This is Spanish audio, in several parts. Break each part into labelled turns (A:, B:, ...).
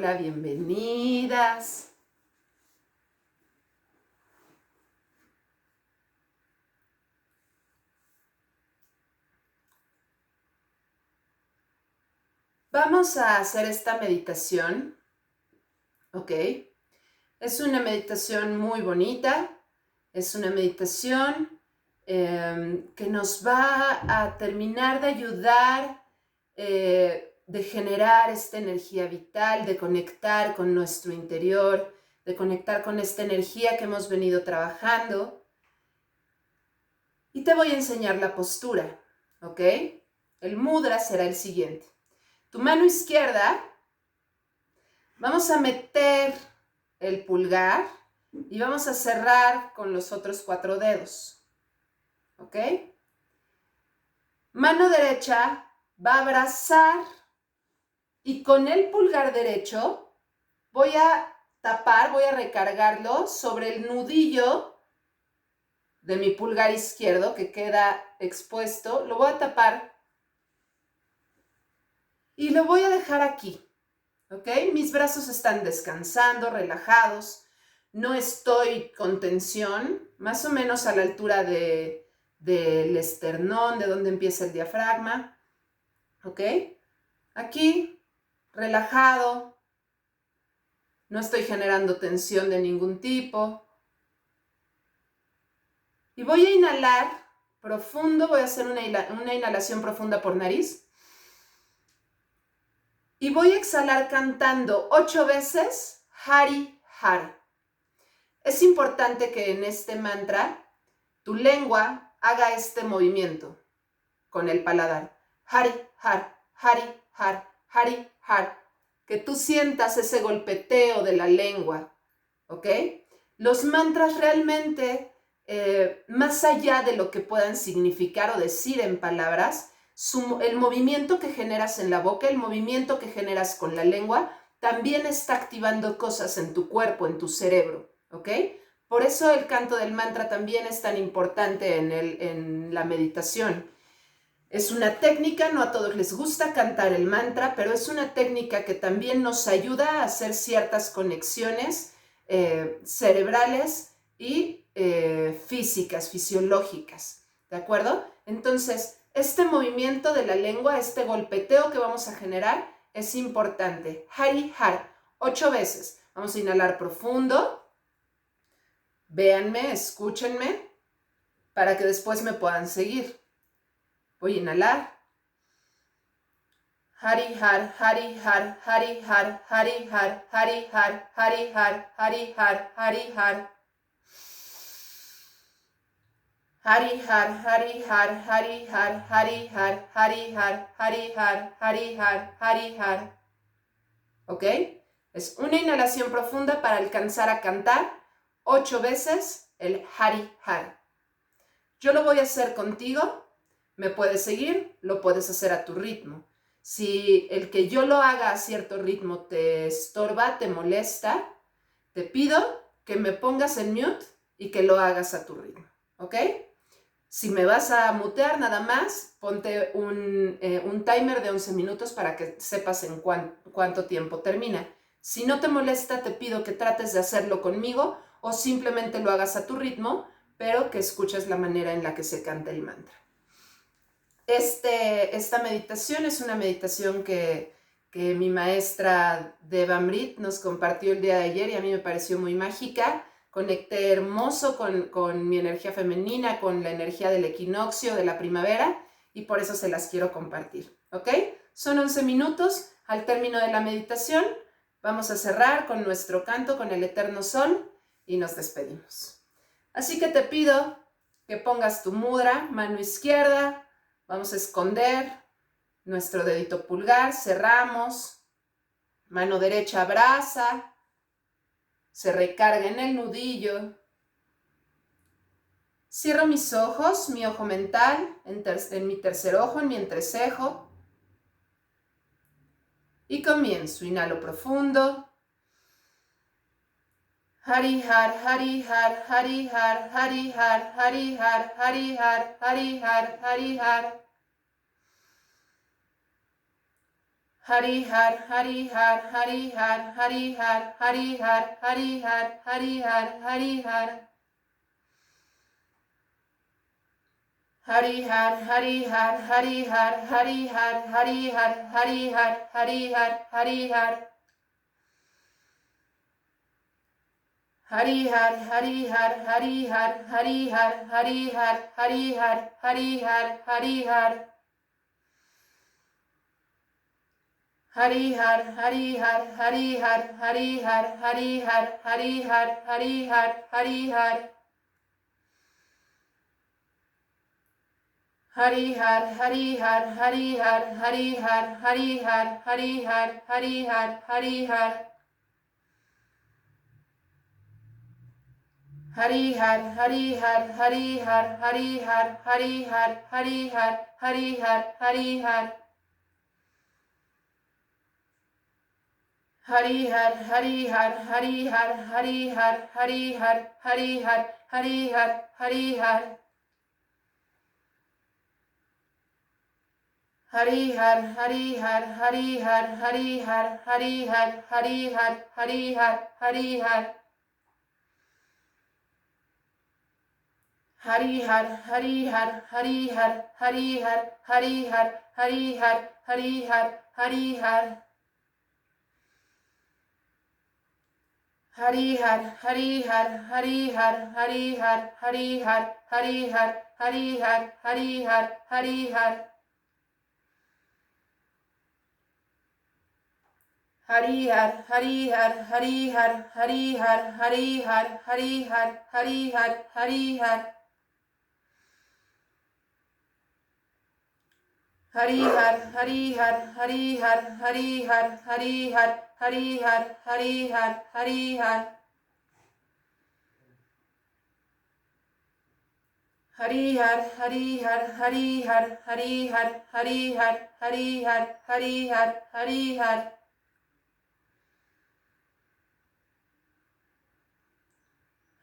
A: hola, bienvenidas. Vamos a hacer esta meditación, ¿ok? Es una meditación muy bonita, es una meditación que nos va a terminar de ayudar, de generar esta energía vital, de conectar con nuestro interior, de conectar con esta energía que hemos venido trabajando. Y te voy a enseñar la postura, ¿ok? El mudra será el siguiente. Tu mano izquierda, vamos a meter el pulgar y vamos a cerrar con los otros 4 dedos, ¿ok? Mano derecha va a abrazar y con el pulgar derecho voy a tapar, voy a recargarlo sobre el nudillo de mi pulgar izquierdo que queda expuesto. Lo voy a tapar y lo voy a dejar aquí, ¿ok? Mis brazos están descansando, relajados. No estoy con tensión, más o menos a la altura del esternón, de donde empieza el diafragma, ¿ok? Aquí, relajado, no estoy generando tensión de ningún tipo. Y voy a inhalar profundo, voy a hacer una inhalación profunda por nariz. Y voy a exhalar cantando 8 veces Hari Har. Es importante que en este mantra tu lengua haga este movimiento con el paladar. Hari Har, Hari Har, Hari Har. Que tú sientas ese golpeteo de la lengua, ¿ok? Los mantras realmente, más allá de lo que puedan significar o decir en palabras, el movimiento que generas en la boca, el movimiento que generas con la lengua, también está activando cosas en tu cuerpo, en tu cerebro, ¿ok? Por eso el canto del mantra también es tan importante en la meditación. Es una técnica, no a todos les gusta cantar el mantra, pero es una técnica que también nos ayuda a hacer ciertas conexiones cerebrales y físicas, fisiológicas, ¿de acuerdo? Entonces, este movimiento de la lengua, este golpeteo que vamos a generar es importante. Hari Har, 8 veces. Vamos a inhalar profundo. Véanme, escúchenme, para que después me puedan seguir. Voy a inhalar. Hari Har, Hari Har, Hari Har, Hari Har, Hari Har, Hari Har, Hari Har, Hari Har. Hari Har, Hari Har, Hari Har, Hari Har, Hari Har, Hari Har, Hari Har, Hari Har. ¿Ok? Es una inhalación profunda para alcanzar a cantar 8 veces el Hari Har. Yo lo voy a hacer contigo, me puedes seguir, lo puedes hacer a tu ritmo. Si el que yo lo haga a cierto ritmo te estorba, te molesta, te pido que me pongas en mute y que lo hagas a tu ritmo, ¿ok? Si me vas a mutear nada más, ponte un timer de 11 minutos para que sepas en cuánto tiempo termina. Si no te molesta, te pido que trates de hacerlo conmigo o simplemente lo hagas a tu ritmo, pero que escuches la manera en la que se canta el mantra. Esta meditación es una meditación que mi maestra Devamrit nos compartió el día de ayer y a mí me pareció muy mágica. Conecté hermoso con mi energía femenina, con la energía del equinoccio, de la primavera, y por eso se las quiero compartir, ¿ok? Son 11 minutos. Al término de la meditación vamos a cerrar con nuestro canto, con el Eterno Sol, y nos despedimos. Así que te pido que pongas tu mudra, mano izquierda. Vamos a esconder nuestro dedito pulgar, cerramos, mano derecha abraza, se recarga en el nudillo. Cierro mis ojos, mi ojo mental, en mi tercer ojo, en mi entrecejo. Y comienzo, inhalo profundo. Hari Har, Hari Har, Hari Har, Hari Har, Hari Har, Hari Har, Hari Har, Hari Har. Hari Har, Hari Har, Hari Har, Hari Har, Hari Har, Hari Har, Hari Har, Hari Har. Hari Har, Hari Har, Hari Har, Hari Har, Hari Har, Hari Har, Hari Har, Hari Har. Hari Har, Hari Har, Hari Har, Hari Har, Hari Har, Hari Har, Hari Har, Hari Har. Hari Har, Hari Har, Hari Har, Hari Har, Hari Har, Hari Har, Hari Har, Hari Har. Hari Har, Hari Har, Hari Har, Hari Har, Hari Har, Hari Har, Hari Har, Hari Har. Hari Har, Hari Har, Hari Har, Hari Har, Hari Har, Hari Har, Hari Har, Hari Har. Hari Har, Hari Har, Hari Har, Hari Har, Hari Har, Hari Har, Hari Har, Hari Har. Hari Har, Hari Har, Hari Har, Hari Har, Hari Har, Hari Har, Hari Har, Hari Har. Hari Har, Hari Har, Hari Har, Hari Har, Hari Har, Hari Har, Hari Har, Hari Har. Hari Har, Hari Har, Hari Har, Hari Har, Hari Har, Hari Har, Hari Har, Hari Har, Hari Har. Hari Har, Hari Har, Hari Har, Hari Har, Hari Har, Hari Har, Hari Har, Hari Har. Hari Har, Hari Har, Hari Har, Hari Har, Hari Har, Hari Har, Hari Har, Hari Har. Hari Har, Hari Har, Hari Har, Hari Har, Hari Har, Hari Har, Hari Har, Hari Har. Hari Har, Hari Har, Hari Har, Hari Har, Hari Har, Hari Har, Hari Har, Hari Har.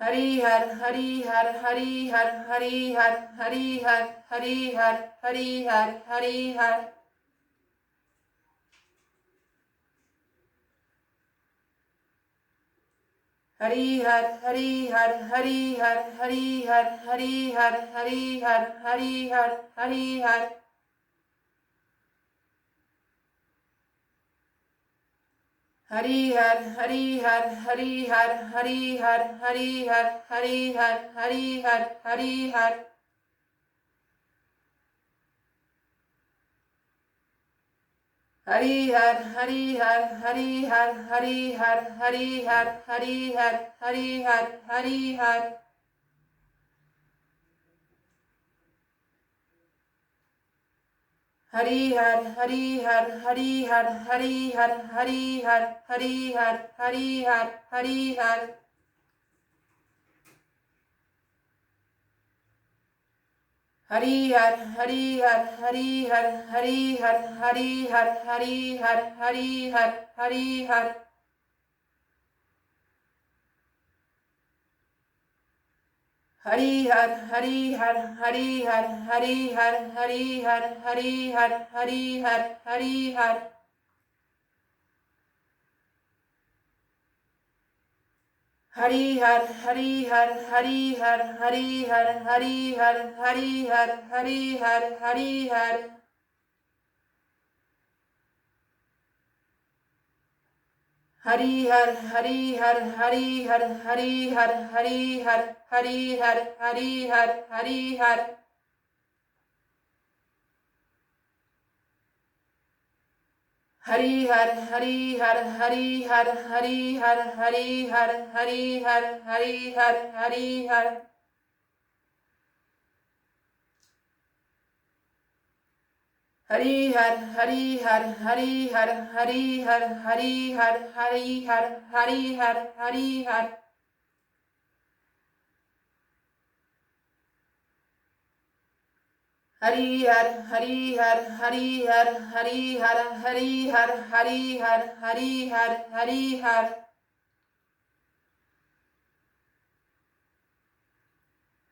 A: Hari Har, Hari Har, Hari Har, Hari Har, Hari Har, Hari Har, Hari Har, Hari Har. Hari Har, Hari Har, Hari Har, Hari Har, Hari Har, Hari Har, Hari Har, Hari Har. Hari Har, Hari Har, Hari Har, Hari Har, Hari Har, Hari Har, Hari Har, Hari Har. Hari Har, Hari Har, Hari Har, Hari Har, Hari Har, Hari Har, Hari Har, Hari Har. Hari Har, Hari Har, Hari Har, Hari Har, Hari Har, Hari Har, Hari Har, Hari Har. Hari Har, Hari Har, Hari Har, Hari Har, Hari Har, Hari Har, Hari Har, Hari Har. Hari Har, Hari Har, Hari Har, Hari Har, Hari Har, Hari Har, Hari Har, Hari Har. Hari Har, Hari Har, Hari Har, Hari Har, Hari Har, Hari Har, Hari Har, Hari Har. Hari Har, Hari Har, Hari Har, Hari Har, Hari Har, Hari Har, Hari Har, Hari Har. Hari Har, Hari Har, Hari Har, Hari Har, Hari Har, Hari Har, Hari Har, Hari Har. Hari Har, Hari Har, Hari Har, Hari Har, Hari Har, Hari Har, Hari Har, Hari Har.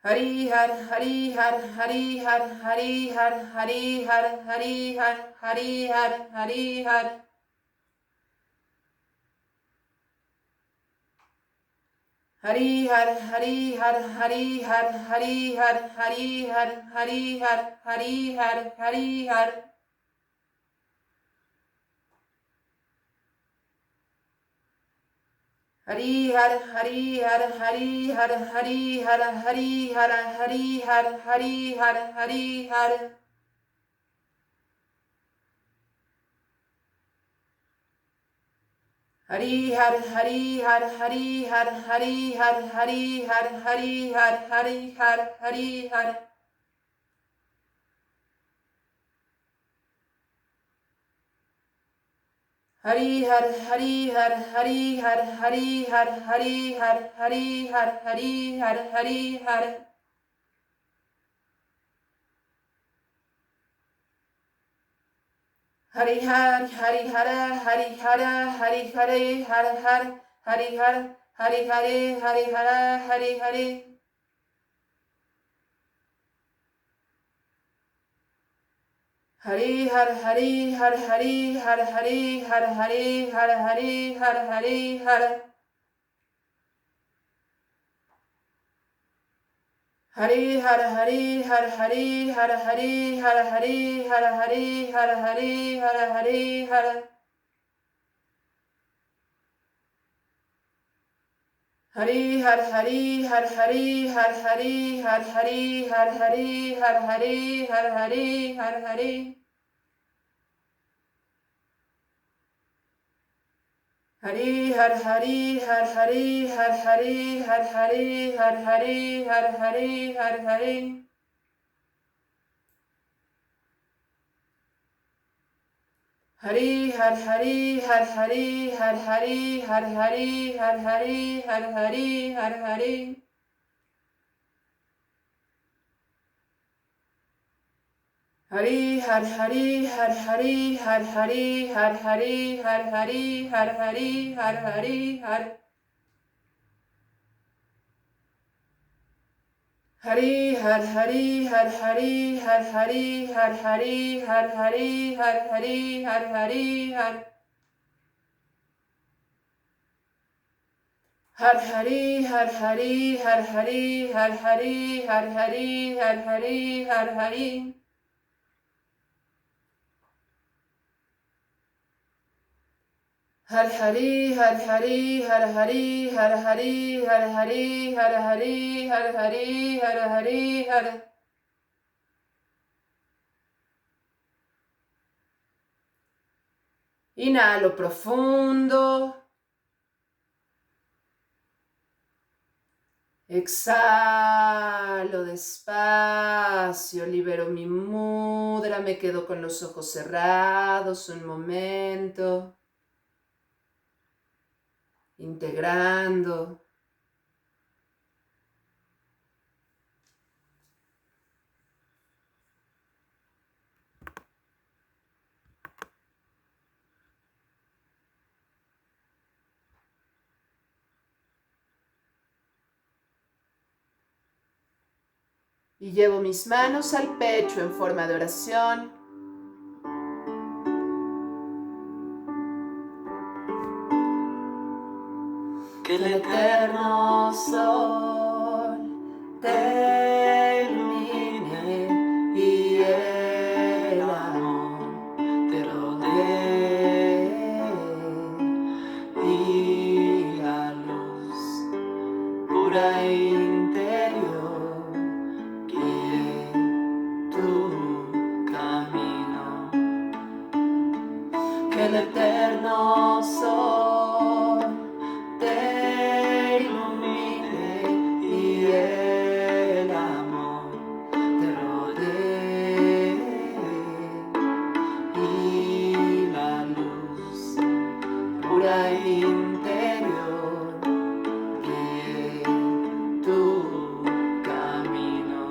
A: Hari Har, Hari Har, Hari Har, Hari Har, Hari Har, Hari Har, Hari Har, Hari Har. Hari Har, Hari Har, Hari Har, Hari Har, Hari Har, Hari Har, Hari Har, Hari Har. Hari Har, Hari Har, Hari Har, Hari Har, Hari Har, Hari Har, Hari Har, Hari Har. Hari Har, Hari Har, Hari Har, Hari Har, Hari Har, Hari Har, Hari Har, Hari Har. Hari Har, Hari Har, Hari Har, Hari Har, Hari Har, Hari Har, Hari Har, Hari Har. Hari Har, Hari Hara, Hari Hara, Hari Hare, Har Har, Hari Har, Hari Hare, Hari Hara, Hari Hare. Hari Har, Hari Har, Hari Har, Hari Har, Hari Har, Hari Har, Hari Har. Hari Har, Hari Har, Hari Har, Hari Har, Hari Har, Hari Har, Hari Har, Hari Har. Hari Har, Hari Har, Hari Har, Hari Har, Hari Har, Hari Har, Hari Har, Hari Har, Hari. Hari Har, Hari Har, Hari Har, Hari Har, Hari Har, Hari Har, Hari Har, Hari. Hari Har, Hari Har, Hari Har, Hari Har, Hari Har, Hari Har, Hari Har, Hari. Hari Har, Hari Har, Hari Har, Hari Har, Hari Har, Hari Har, Hari Har, Hari Har. Hari Har, Hari Har, Hari Har, Hari Har, Hari Har, Hari Har, Hari Har, Hari Har. Har, Hari Har, Hari Har, Hari Har, Hari Har, Hari Har, Hari Har, Hari. Har, Hari Har, Hari Har, Hari Har, Hari Har, Hari Har, Hari Har, Hari Har, Hari Har. Inhalo profundo. Exhalo despacio, libero mi mudra, me quedo con los ojos cerrados un momento. Integrando. Y llevo mis manos al pecho en forma de oración. Que el eterno sol te ilumine y el amor te rodee y la luz pura interior guíe tu camino. Que el eterno sol te ilumine y el amor te rodee y la luz pura interior guíe tu camino.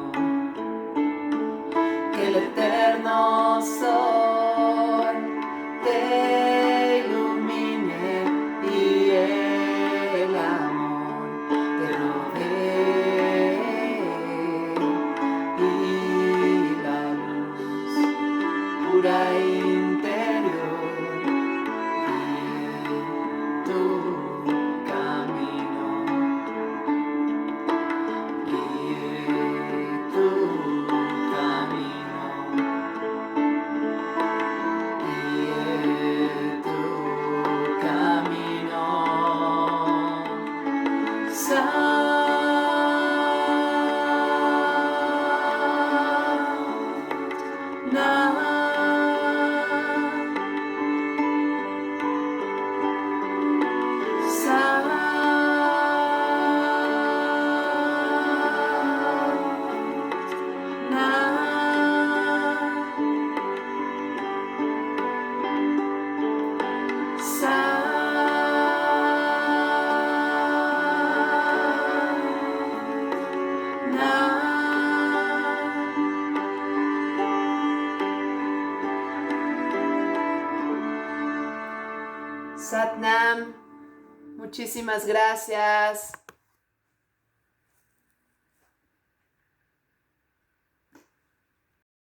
A: Que el eterno sol te ilumine pura interior, guíe tu camino, guíe tu camino, guíe tu camino. Sat Nam, muchísimas gracias.